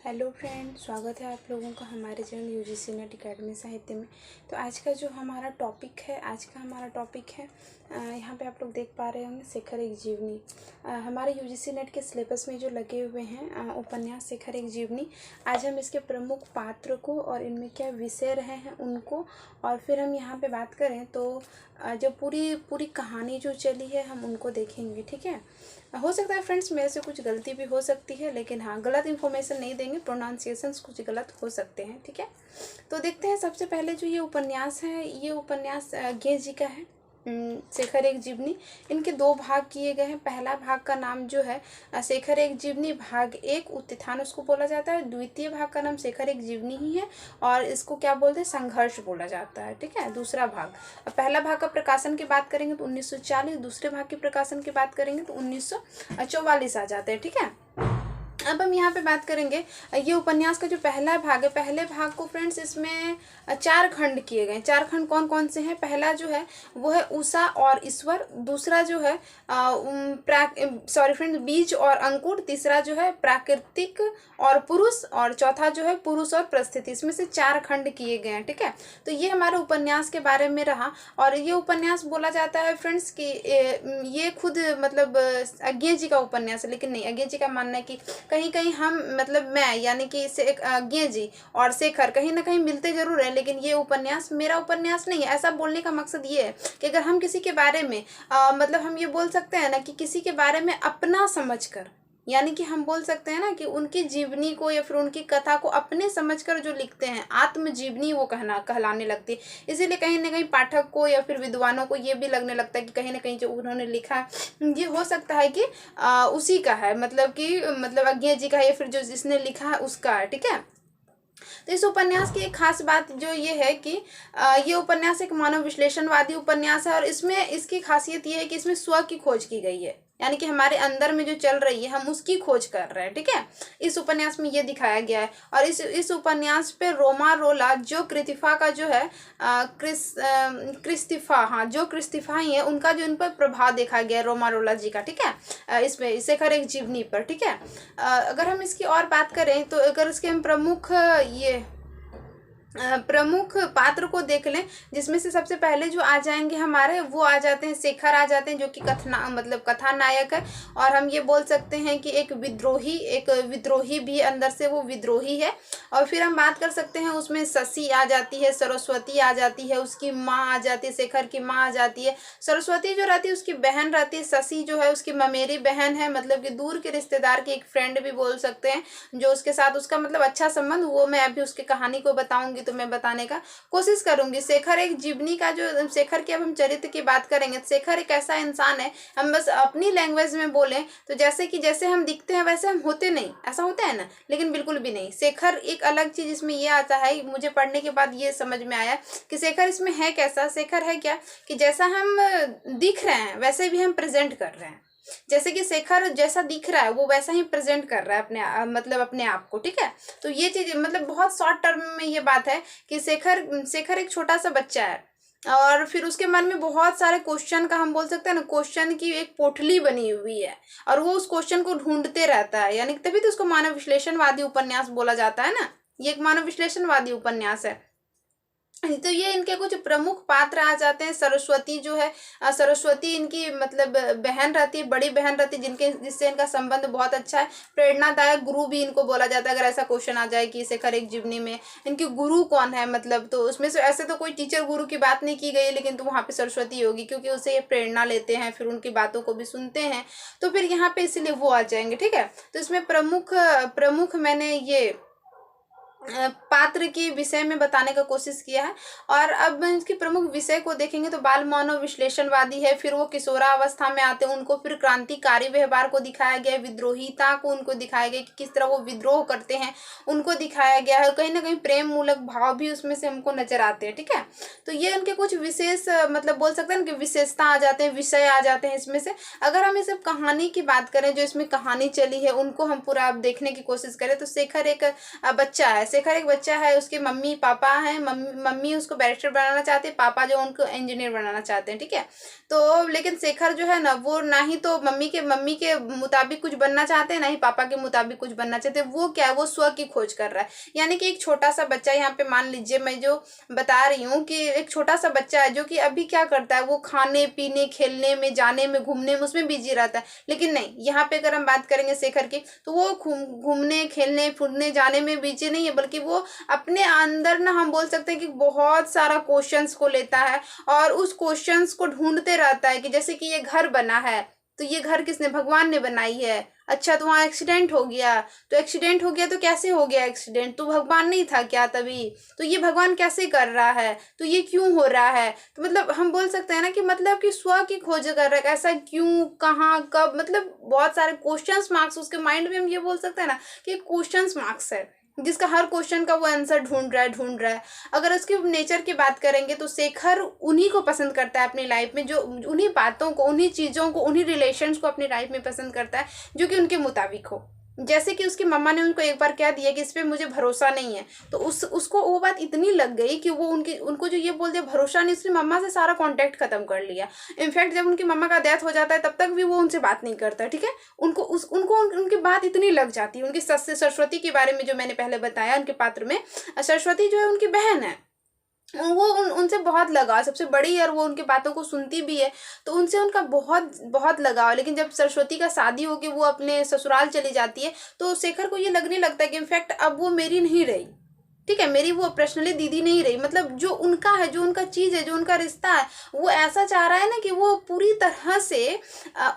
Hello friend, स्वागत है आप लोगों का हमारे चैनल यूजीसी नेट एकेडमी साहित्य में। तो आज का हमारा टॉपिक है यहाँ पे आप लोग देख पा रहे होंगे शेखर एक जीवनी। हमारे यूजीसी नेट के सिलेबस में जो लगे हुए हैं उपन्यास शेखर एक जीवनी। आज हम इसके प्रमुख पात्र को और इनमें क्या विषय रहे हैं उनको, और फिर हम यहाँ पे बात करें तो जो पूरी कहानी जो चली है हम उनको देखेंगे। ठीक है, हो सकता है फ्रेंड्स मेरे से कुछ गलती भी हो सकती है, लेकिन हाँ, गलत इन्फॉर्मेशन नहीं देंगे, प्रोनाउंसिएशंस कुछ गलत हो सकते हैं। ठीक है, तो देखते हैं सबसे पहले जो ये उपन्यास है, ये उपन्यास गे जी का है, शेखर एक जीवनी। इनके दो भाग किए गए हैं। पहला भाग का नाम जो है शेखर एक जीवनी भाग 1 उत्थान उसको बोला जाता है। द्वितीय भाग का नाम शेखर एक जीवनी ही है और इसको क्या बोलते हैं, संघर्ष बोला जाता है। ठीक है, दूसरा भाग, पहला भाग का प्रकाशन की बात करेंगे तो 1940, दूसरे भाग के प्रकाशन की बात करेंगे तो 1944 आ जाते हैं। ठीक है, अब हम यहाँ पे बात करेंगे ये उपन्यास का जो पहला भाग है। पहले भाग को फ्रेंड्स इसमें 4 खंड किए गए। 4 खंड कौन कौन से हैं? पहला जो है वो है उषा और ईश्वर, दूसरा जो है बीज और अंकुर, तीसरा जो है प्राकृतिक और पुरुष, और चौथा जो है पुरुष और परिस्थिति। इसमें से 4 खंड किए गए हैं। ठीक है, तो ये हमारे उपन्यास के बारे में रहा। और ये उपन्यास बोला जाता है फ्रेंड्स कि ये खुद मतलब अज्ञे जी का उपन्यास है, लेकिन नहीं, अज्ञे जी का मानना है कि कहीं कहीं हम मतलब मैं यानी कि अज्ञे जी और शेखर कहीं ना कहीं मिलते जरूर है, लेकिन ये उपन्यास मेरा उपन्यास नहीं है। ऐसा बोलने का मकसद ये है कि अगर हम किसी के बारे में मतलब हम ये बोल सकते हैं ना कि किसी के बारे में अपना समझकर, यानी कि हम बोल सकते हैं ना कि उनकी जीवनी को या फिर उनकी कथा को अपने समझकर जो लिखते हैं, आत्मजीवनी वो कहलाने लगती है। इसीलिए कहीं ना कहीं पाठक को या फिर विद्वानों को ये भी लगने लगता है कि कहीं ना कहीं जो उन्होंने लिखा है ये हो सकता है कि उसी का है, मतलब अज्ञे जी का है या फिर जो जिसने लिखा है उसका है। ठीक है, तो इस उपन्यास की एक खास बात जो ये है कि ये उपन्यास एक मानव विश्लेषणवादी उपन्यास है और इसमें इसकी खासियत ये है कि इसमें स्व की खोज की गई है, यानी कि हमारे अंदर में जो चल रही है हम उसकी खोज कर रहे हैं। ठीक है, इस उपन्यास में ये दिखाया गया है। और इस उपन्यास पे रोमा रोला जो कृतिफा का जो है क्रिस्तिफा, हाँ, जो क्रिस्तिफा ही है उनका जो इन पर प्रभाव देखा गया है रोमा रोला जी का। ठीक है, इसमें शेखर एक जीवनी पर। ठीक है, अगर हम इसकी और बात करें तो अगर इसके हम प्रमुख पात्र को देख लें, जिसमें से सबसे पहले जो आ जाएंगे हमारे वो आ जाते हैं शेखर आ जाते हैं, जो कि कथानायक है। और हम ये बोल सकते हैं कि एक विद्रोही भी अंदर से वो विद्रोही है। और फिर हम बात कर सकते हैं उसमें शशि आ जाती है, सरस्वती आ जाती है, उसकी माँ आ जाती है, शेखर की माँ आ जाती है। सरस्वती जो रहती है उसकी बहन रहती है, शशि जो है उसकी ममेरी बहन है, मतलब कि दूर के रिश्तेदार की एक फ्रेंड भी बोल सकते हैं, जो उसके साथ उसका मतलब अच्छा संबंध, वो मैं अभी उसकी कहानी को बताऊंगी तो मैं बताने का कोशिश करूंगी। शेखर एक जीवनी का जो शेखर के अब हम चरित्र की बात करेंगे, शेखर एक ऐसा इंसान है, हम बस अपनी लैंग्वेज में बोलें तो जैसे हम दिखते हैं वैसे हम होते नहीं, ऐसा होता है ना, लेकिन बिल्कुल भी नहीं। शेखर एक अलग चीज इसमें ये आता है, मुझे पढ़ने के बाद ये समझ में आया कि शेखर इसमें है कैसा। शेखर है क्या कि जैसा हम दिख रहे हैं वैसे भी हम प्रेजेंट कर रहे हैं, जैसे कि शेखर जैसा दिख रहा है वो वैसा ही प्रेजेंट कर रहा है अपने आप को। ठीक है, तो ये चीज मतलब बहुत शॉर्ट टर्म में ये बात है कि शेखर एक छोटा सा बच्चा है और फिर उसके मन में बहुत सारे क्वेश्चन का, हम बोल सकते हैं ना, क्वेश्चन की एक पोटली बनी हुई है और वो उस क्वेश्चन को ढूंढते रहता है, यानी तभी तो उसको मानव विश्लेषणवादी उपन्यास बोला जाता है ना। ये एक मानव विश्लेषणवादी उपन्यास है। तो ये इनके कुछ प्रमुख पात्र आ जाते हैं। सरस्वती जो है, सरस्वती इनकी मतलब बहन रहती है, बड़ी बहन रहती है, जिससे इनका संबंध बहुत अच्छा है। प्रेरणादायक गुरु भी इनको बोला जाता है। अगर ऐसा क्वेश्चन आ जाए कि शेखर एक जीवनी में इनकी गुरु कौन है, मतलब तो उसमें से ऐसे तो कोई टीचर गुरु की बात नहीं की गई, लेकिन तो वहाँ पे सरस्वती होगी क्योंकि उससे ये प्रेरणा लेते हैं, फिर उनकी बातों को भी सुनते हैं, तो फिर यहाँ पे इसलिए वो आ जाएंगे। ठीक है, तो इसमें प्रमुख मैंने ये पात्र के विषय में बताने का कोशिश किया है। और अब इसके प्रमुख विषय को देखेंगे तो बाल मानव विश्लेषणवादी है, फिर वो किशोरावस्था में आते हैं, उनको फिर क्रांतिकारी व्यवहार को दिखाया गया है, विद्रोहिता को उनको दिखाया गया कि किस तरह वो विद्रोह करते हैं उनको दिखाया गया है। कहीं ना कहीं प्रेम मूलक भाव भी उसमें से हमको नजर आते हैं। ठीक है, तो ये उनके कुछ विशेष मतलब बोल सकते हैं कि विशेषता आ जाते हैं, विषय आ जाते हैं इसमें से। अगर हम इस कहानी की बात करें, जो इसमें कहानी चली है उनको हम पूरा देखने की कोशिश करें तो शेखर एक बच्चा है। शेखर एक बच्चा है, उसके मम्मी पापा हैं, मम्मी उसको बैरिस्टर बनाना चाहते हैं, पापा जो उनको इंजीनियर बनाना चाहते हैं, ठीक है। तो लेकिन शेखर जो है ना, वो ना ही तो मम्मी के मुताबिक कुछ बनना चाहते हैं, ना ही पापा के मुताबिक कुछ बनना चाहते हैं। वो क्या है, वो स्व की खोज कर रहा है। यानी कि एक छोटा सा बच्चा, यहाँ पे मान लीजिए मैं जो बता रही हूँ कि एक छोटा सा बच्चा है जो कि अभी क्या करता है, वो खाने पीने खेलने में जाने में घूमने में उसमें बिजी रहता है। लेकिन नहीं, यहाँ पे अगर हम बात करेंगे शेखर की, तो वो घूमने खेलने फुरने जाने में बिजी नहीं है, बल्कि वो अपने अंदर ना, हम बोल सकते हैं कि बहुत सारा क्वेश्चंस को लेता है और उस क्वेश्चंस को ढूंढते रहता है। कि जैसे कि ये घर बना है, तो ये घर किसने, भगवान ने बनाई है। अच्छा, तो वहाँ एक्सीडेंट हो गया, तो एक्सीडेंट हो गया तो कैसे हो गया एक्सीडेंट, तो भगवान नहीं था क्या तभी, तो ये भगवान कैसे कर रहा है, तो ये क्यों हो रहा है। तो मतलब हम बोल सकते हैं ना कि मतलब कि स्व की खोज कर रहा है, ऐसा क्यों, कहाँ, कब, मतलब बहुत सारे क्वेश्चंस मार्क्स उसके माइंड में, हम ये बोल सकते हैं ना कि क्वेश्चंस मार्क्स है, जिसका हर क्वेश्चन का वो आंसर ढूंढ रहा है। अगर उसके नेचर की बात करेंगे तो शेखर उन्हीं को पसंद करता है अपनी लाइफ में, जो उन्हीं बातों को, उन्हीं चीज़ों को, उन्हीं रिलेशंस को अपनी लाइफ में पसंद करता है जो कि उनके मुताबिक हो। जैसे कि उसकी मम्मा ने उनको एक बार कह दिया कि इस पे मुझे भरोसा नहीं है, तो उसको वो बात इतनी लग गई कि वो उनको जो ये बोल दिया भरोसा नहीं, उसने मम्मा से सारा कांटेक्ट खत्म कर लिया। इनफैक्ट जब उनकी मम्मा का डेथ हो जाता है तब तक भी वो उनसे बात नहीं करता, ठीक है। उनको उनकी बात इतनी लग जाती है। उनकी सस सरस्वती के बारे में जो मैंने पहले बताया, उनके पात्र में सरस्वती जो है उनकी बहन है, वो उनसे बहुत लगाव, सबसे बड़ी है और वो उनकी बातों को सुनती भी है, तो उनसे उनका बहुत बहुत लगाव। लेकिन जब सरस्वती का शादी होके वो अपने ससुराल चली जाती है, तो शेखर को ये लगने लगता है कि इनफैक्ट अब वो मेरी नहीं रही, ठीक है, मेरी वो पर्सनली दीदी नहीं रही। मतलब जो उनका है, जो उनका चीज़ है, जो उनका रिश्ता है, वो ऐसा चाह रहा है ना कि वो पूरी तरह से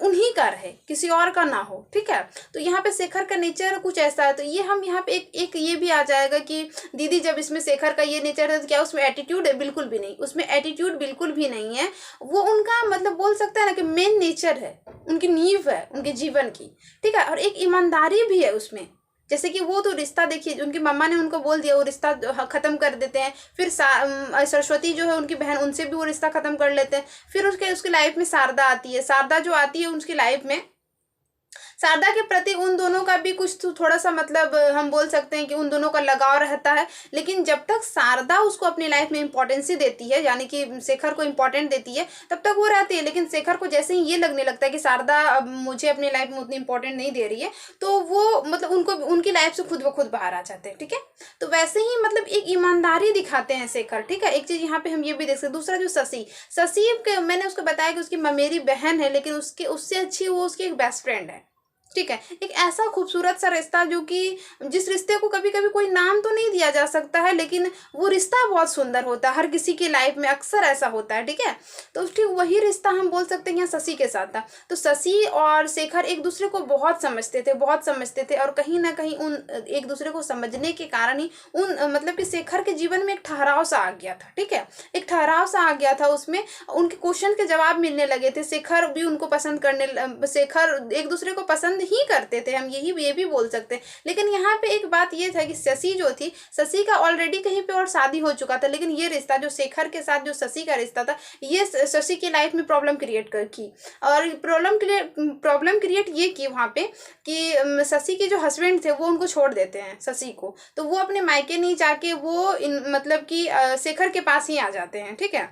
उन्हीं का रहे, किसी और का ना हो, ठीक है। तो यहाँ पे शेखर का नेचर कुछ ऐसा है। तो ये हम यहाँ पे एक ये भी आ जाएगा कि दीदी, जब इसमें शेखर का ये नेचर है तो क्या उसमें एटीट्यूड है? बिल्कुल भी नहीं, उसमें एटीट्यूड बिल्कुल भी नहीं है। वो उनका मतलब बोल सकते हैं ना कि मेन नेचर है, उनकी नींव है उनके जीवन की, ठीक है। और एक ईमानदारी भी है उसमें। जैसे कि वो तो रिश्ता देखिए, उनकी मम्मा ने उनको बोल दिया, वो रिश्ता खत्म कर देते हैं। फिर सरस्वती जो है उनकी बहन, उनसे भी वो रिश्ता खत्म कर लेते हैं। फिर उसकी लाइफ में शारदा आती है। शारदा जो आती है उसकी लाइफ में, शारदा के प्रति उन दोनों का भी कुछ थोड़ा सा मतलब हम बोल सकते हैं कि उन दोनों का लगाव रहता है। लेकिन जब तक शारदा उसको अपनी लाइफ में इंपॉर्टेंस ही देती है, यानी कि शेखर को इंपॉर्टेंट देती है, तब तक वो रहती है। लेकिन शेखर को जैसे ही ये लगने लगता है कि शारदा अब मुझे अपनी लाइफ में उतनी इंपॉर्टेंट नहीं दे रही है, तो वो मतलब उनकी लाइफ से खुद ब खुद बाहर आ जाते हैं, ठीक है। तो वैसे ही मतलब एक ईमानदारी दिखाते हैं शेखर, ठीक है। एक चीज यहाँ पे हम ये भी देख सकते हैं। दूसरा जो शशि मैंने उसको बताया कि उसकी मेरी बहन है, लेकिन उससे अच्छी वो उसकी एक बेस्ट फ्रेंड है, ठीक है। एक ऐसा खूबसूरत सा रिश्ता जो कि जिस रिश्ते को कभी कभी कोई नाम तो नहीं दिया जा सकता है, लेकिन वो रिश्ता बहुत सुंदर होता है। हर किसी की लाइफ में अक्सर ऐसा होता है, ठीक है। तो ठीक वही रिश्ता हम बोल सकते हैं यहाँ शशि के साथ था। तो शशि और शेखर एक दूसरे को बहुत समझते थे और कहीं ना कहीं उन एक दूसरे को समझने के कारण ही मतलब कि शेखर के जीवन में एक ठहराव सा आ गया था, ठीक है। एक ठहराव सा आ गया था, उसमें उनके क्वेश्चन के जवाब मिलने लगे थे। शेखर भी उनको पसंद शेखर एक दूसरे को पसंद ही करते थे, हम ये भी बोल सकते हैं। लेकिन यहाँ पे एक बात ये था कि शशि जो थी, शशि का ऑलरेडी कहीं पे और शादी हो चुका था। लेकिन ये रिश्ता जो शेखर के साथ जो शशि का रिश्ता था, ये शशि की लाइफ में प्रॉब्लम क्रिएट की। और प्रॉब्लम क्रिएट ये की वहाँ पे कि शशि के जो हस्बैंड थे वो उनको छोड़ देते हैं शशि को। तो वो अपने मायके नहीं जाके वो मतलब कि शेखर के पास ही आ जाते हैं, ठीक है।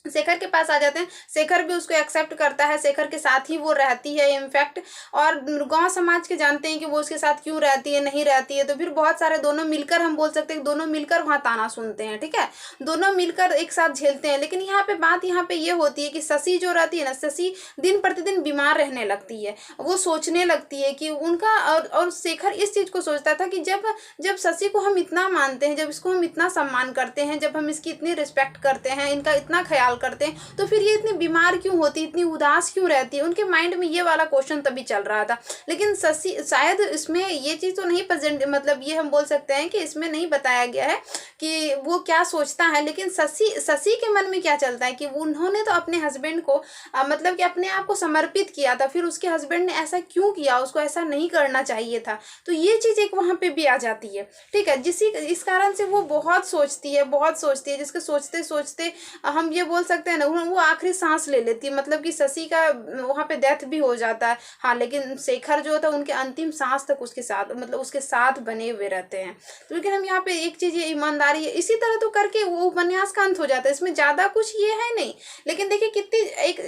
शेखर के पास आ जाते हैं। शेखर भी उसको एक्सेप्ट करता है, शेखर के साथ ही वो रहती है इनफैक्ट। और गांव समाज के जानते हैं कि वो उसके साथ क्यों रहती है, नहीं रहती है। तो फिर बहुत सारे दोनों मिलकर, हम बोल सकते हैं दोनों मिलकर वहाँ ताना सुनते हैं, ठीक है। दोनों मिलकर एक साथ झेलते हैं। लेकिन यहाँ पे बात ये होती है कि शशि जो रहती है ना, शशि दिन प्रतिदिन बीमार रहने लगती है। वो सोचने लगती है कि उनका और शेखर इस चीज को सोचता था कि जब शशि को हम इतना मानते हैं, जब इसको हम इतना सम्मान करते हैं, जब हम इसकी इतनी रिस्पेक्ट करते हैं, इनका इतना ख्याल करते हैं, तो फिर ये इतनी बीमार क्यों होती, इतनी उदास क्यों रहती है। उनके माइंड में ये वाला क्वेश्चन तभी चल रहा था। लेकिन शशि शायद इसमें ये चीज तो नहीं प्रेजेंट, मतलब ये हम बोल सकते हैं कि इसमें नहीं बताया गया है कि वो क्या सोचता है, लेकिन शशि के मन में क्या चलता है कि उन्होंने तो अपने हस्बैंड को मतलब कि अपने आप को समर्पित किया था, फिर उसके हस्बैंड ने ऐसा क्यों किया, उसको ऐसा नहीं करना चाहिए था। तो ये चीज़ एक वहाँ पे भी आ जाती है, ठीक है। इस कारण से वो बहुत सोचती है, बहुत सोचती है, जिसके सोचते सोचते हम ये बोल सकते हैं ना, वो आखिरी सांस ले लेती है। मतलब कि शशि का वहाँ पे डेथ भी हो जाता है, हाँ, लेकिन शेखर जो था उनके अंतिम सांस तक उसके साथ, मतलब उसके साथ बने हुए रहते हैं। तो लेकिन हम यहाँ पे एक चीज़, ये ईमानदारी है, इसी तरह तो करके वो उपन्यास का अंत हो जाता है। इसमें ज़्यादा कुछ ये है नहीं, लेकिन देखिए कितनी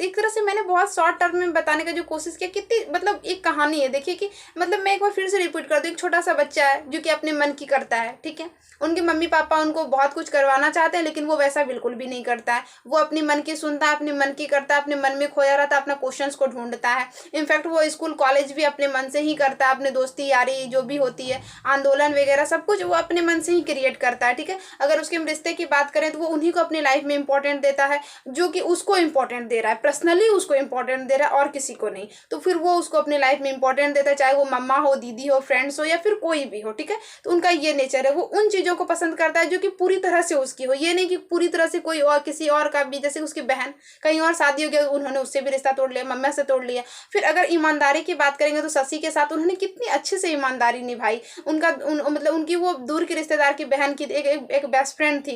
एक तरह से मैंने बहुत शॉर्ट टर्म में बताने का जो कोशिश किया, कितनी मतलब एक कहानी है। देखिए कि मतलब मैं एक बार फिर से रिपीट कर दूँ, एक छोटा सा बच्चा है जो कि अपने मन की करता है, ठीक है। उनके मम्मी पापा उनको बहुत कुछ करवाना चाहते हैं, लेकिन वो वैसा बिल्कुल भी नहीं करता है। वो अपनी मन की सुनता है, अपने मन की करता है, अपने मन में खोया रहता है, अपना क्वेश्चंस को ढूंढता है। इनफैक्ट वो स्कूल कॉलेज भी अपने मन से ही करता है, अपने दोस्ती यारी जो भी होती है, आंदोलन वगैरह सब कुछ वो अपने मन से ही क्रिएट करता है, ठीक है। अगर उसके हम रिश्ते की बात करें तो वो उन्हीं को अपनी लाइफ में इंपॉर्टेंट देता है, जो कि उसको इंपॉर्टेंट दे रहा है, पर्सनली उसको इंपॉर्टेंट दे रहा है और किसी को नहीं। तो फिर वो उसको अपनी लाइफ में इंपॉर्टेंट देता है, चाहे वो मम्मा हो, दीदी हो, फ्रेंड्स हो, या फिर कोई भी हो, ठीक है। तो उनका ये नेचर है, वो उन चीज़ों को पसंद करता है जो कि पूरी तरह से उसकी हो। ये नहीं कि पूरी तरह से कोई और किसी और का भी, जैसे उसकी बहन कहीं और शादी हो गया, उन्होंने उससे भी रिश्ता तोड़ लिया, मम्मा से तोड़ लिया। फिर अगर ईमानदारी की बात करेंगे तो शशि के साथ उन्होंने कितनी अच्छे से ईमानदारी निभाई। मतलब उनकी वो दूर की रिश्तेदार की बहन की एक बेस्ट फ्रेंड थी,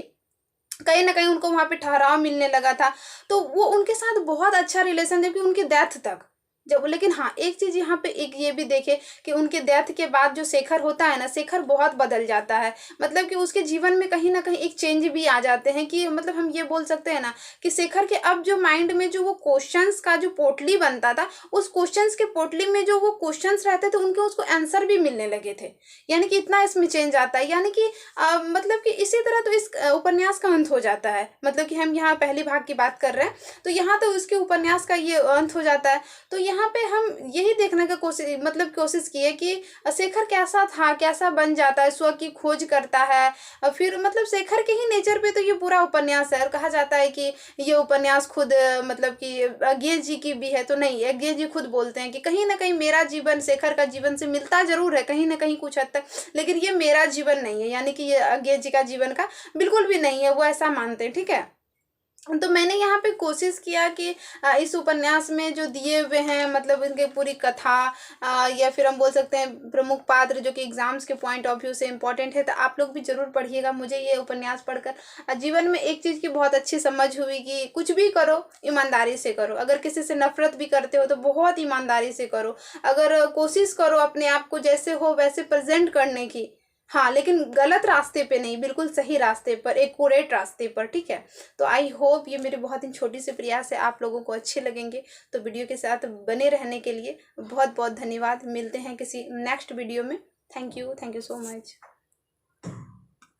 कहीं ना कहीं उनको वहां पे ठहराव मिलने लगा था, तो वो उनके साथ बहुत अच्छा रिलेशन, जबकि उनकी डेथ तक जब। लेकिन हाँ, एक चीज यहाँ पे एक ये भी देखे कि उनके डेथ के बाद जो शेखर होता है ना, शेखर बहुत बदल जाता है। मतलब कि उसके जीवन में कहीं ना कहीं एक चेंज भी आ जाते हैं, कि मतलब हम ये बोल सकते हैं ना कि शेखर के अब जो माइंड में जो वो क्वेश्चंस का जो पोटली बनता था, उस क्वेश्चंस के पोटली में जो वो क्वेश्चंस रहते थे उनके उसको आंसर भी मिलने लगे थे। यानी कि इतना इसमें चेंज आता है। यानी कि मतलब कि इसी तरह तो इस उपन्यास का अंत हो जाता है। मतलब कि हम यहाँ पहली भाग की बात कर रहे हैं, तो यहाँ तो उसके उपन्यास का ये अंत हो जाता है। तो यहाँ पे हम यही देखने का कोशिश की है कि शेखर कैसा था, कैसा बन जाता है, स्व की खोज करता है। और फिर मतलब शेखर के ही नेचर पे तो ये पूरा उपन्यास है। और कहा जाता है कि ये उपन्यास खुद मतलब कि अज्ञे जी की भी है, तो नहीं, अज्ञे जी खुद बोलते हैं कि कहीं ना कहीं मेरा जीवन शेखर का जीवन से मिलता जरूर है कहीं ना कहीं कुछ हद तक, लेकिन ये मेरा जीवन नहीं है। यानी कि ये अज्ञे जी का जीवन का बिल्कुल भी नहीं है, वो ऐसा मानते हैं, ठीक है। तो मैंने यहाँ पे कोशिश किया कि इस उपन्यास में जो दिए हुए हैं, मतलब इनके पूरी कथा, या फिर हम बोल सकते हैं प्रमुख पात्र जो कि एग्जाम्स के पॉइंट ऑफ व्यू से इम्पोर्टेंट है, तो आप लोग भी जरूर पढ़िएगा। मुझे ये उपन्यास पढ़कर जीवन में एक चीज़ की बहुत अच्छी समझ हुई कि कुछ भी करो ईमानदारी से करो। अगर किसी से नफरत भी करते हो तो बहुत ईमानदारी से करो। अगर कोशिश करो अपने आप को जैसे हो वैसे प्रेजेंट करने की, हाँ, लेकिन गलत रास्ते पे नहीं, बिल्कुल सही रास्ते पर, एक एक्यूरेट रास्ते पर, ठीक है। तो आई होप ये मेरी बहुत ही छोटी सी प्रयास है आप लोगों को अच्छे लगेंगे। तो वीडियो के साथ बने रहने के लिए बहुत बहुत धन्यवाद। मिलते हैं किसी नेक्स्ट वीडियो में। Thank you so much.